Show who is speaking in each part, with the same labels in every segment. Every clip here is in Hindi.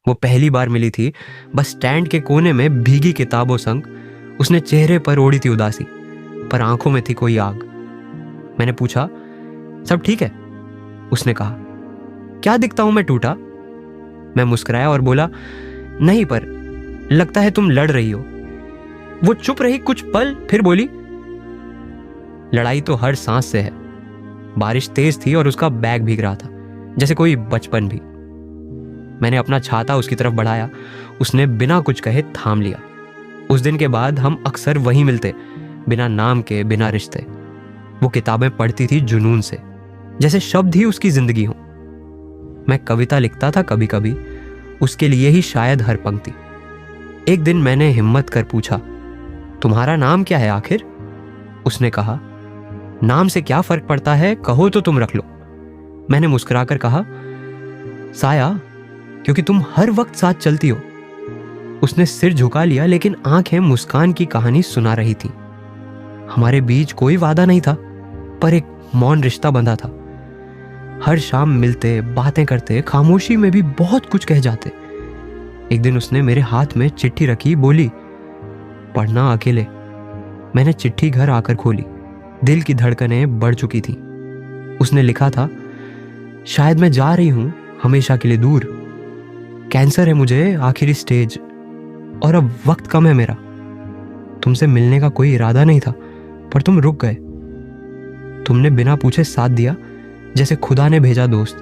Speaker 1: वो पहली बार मिली थी, बस स्टैंड के कोने में भीगी किताबों संग। उसने चेहरे पर ओढ़ी थी उदासी, पर आंखों में थी कोई आग। मैंने पूछा, सब ठीक है? उसने कहा, क्या दिखता हूं मैं टूटा? मैं मुस्कुराया और बोला, नहीं, पर लगता है तुम लड़ रही हो। वो चुप रही कुछ पल, फिर बोली, लड़ाई तो हर सांस से है। बारिश तेज थी और उसका बैग भीग रहा था, जैसे कोई बचपन भी। मैंने अपना छाता उसकी तरफ बढ़ाया। उसने बिना कुछ कहे थाम लिया। उस दिन के बाद हम अक्सर वहीं मिलते, बिना नाम के, बिना रिश्ते। वो किताबें पढ़ती थी जुनून से, जैसे शब्द ही उसकी जिंदगी हो। मैं कविता लिखता था कभी कभी, उसके लिए ही शायद हर पंक्ति। एक दिन मैंने हिम्मत कर पूछा, तुम्हारा नाम क्या है आखिर? उसने कहा, नाम से क्या फर्क पड़ता है, कहो तो तुम रख लो। मैंने मुस्कुराकर कहा, साया, क्योंकि तुम हर वक्त साथ चलती हो। उसने सिर झुका लिया, लेकिन आंखें मुस्कान की कहानी सुना रही थी। हमारे बीच कोई वादा नहीं था, पर एक मौन रिश्ता बंधा था। हर शाम मिलते, बातें करते, खामोशी में भी बहुत कुछ कह जाते। एक दिन उसने मेरे हाथ में चिट्ठी रखी, बोली, पढ़ना अकेले। मैंने चिट्ठी घर आकर खोली। दिल की धड़कनें बढ़ चुकी थी। उसने लिखा था, शायद मैं जा रही हूं हमेशा के लिए दूर। कैंसर है मुझे, आखिरी स्टेज, और अब वक्त कम है मेरा। तुमसे मिलने का कोई इरादा नहीं था, पर तुम रुक गए। तुमने बिना पूछे साथ दिया, जैसे खुदा ने भेजा दोस्त।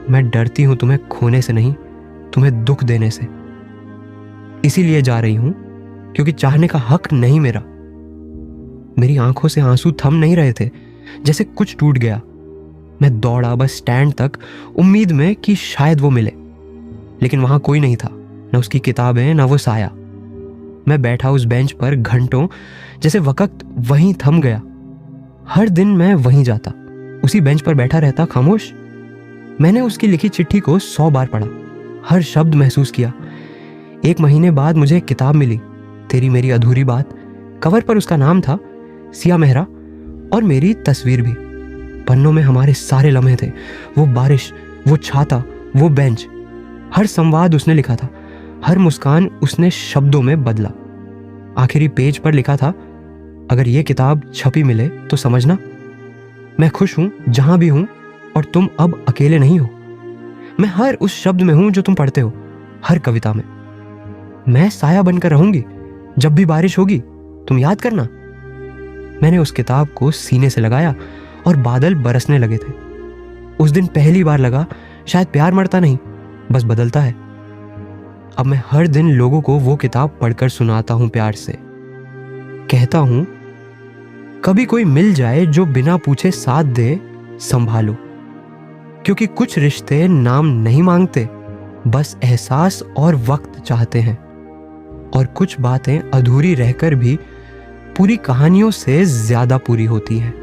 Speaker 1: मैं डरती हूं तुम्हें खोने से नहीं, तुम्हें दुख देने से। इसीलिए जा रही हूं, क्योंकि चाहने का हक नहीं मेरा। मेरी आंखों से आंसू थम नहीं रहे थे, जैसे कुछ टूट गया। मैं दौड़ा बस स्टैंड तक, उम्मीद में कि शायद वो मिले, लेकिन वहां कोई नहीं था, न उसकी किताबें, न वो साया। मैं बैठा उस बेंच पर घंटों, जैसे वक्त वहीं थम गया। हर दिन मैं वहीं जाता, उसी बेंच पर बैठा रहता, खामोश। मैंने उसकी लिखी चिट्ठी को 100 बार पढ़ा, हर शब्द महसूस किया। 1 महीने बाद मुझे एक किताब मिली, तेरी मेरी अधूरी बात। कवर पर उसका नाम था, सिया मेहरा, और मेरी तस्वीर भी। पन्नों में हमारे सारे लम्हे थे, वो बारिश, वो छाता, वो बेंच। हर संवाद उसने लिखा था, हर मुस्कान उसने शब्दों में बदला। आखिरी पेज पर लिखा था, अगर ये किताब छपी मिले तो समझना, मैं खुश हूं जहां भी हूं, और तुम अब अकेले नहीं हो। मैं हर उस शब्द में हूं जो तुम पढ़ते हो, हर कविता में। मैं साया बनकर रहूंगी, जब भी बारिश होगी तुम याद करना। मैंने उस किताब को सीने से लगाया और बादल बरसने लगे थे। उस दिन पहली बार लगा, शायद प्यार मरता नहीं, बस बदलता है। अब मैं हर दिन लोगों को वो किताब पढ़कर सुनाता हूं प्यार से। कहता हूं, कभी कोई मिल जाए जो बिना पूछे साथ दे, संभालो। क्योंकि कुछ रिश्ते नाम नहीं मांगते, बस एहसास और वक्त चाहते हैं। और कुछ बातें अधूरी रहकर भी पूरी कहानियों से ज्यादा पूरी होती हैं।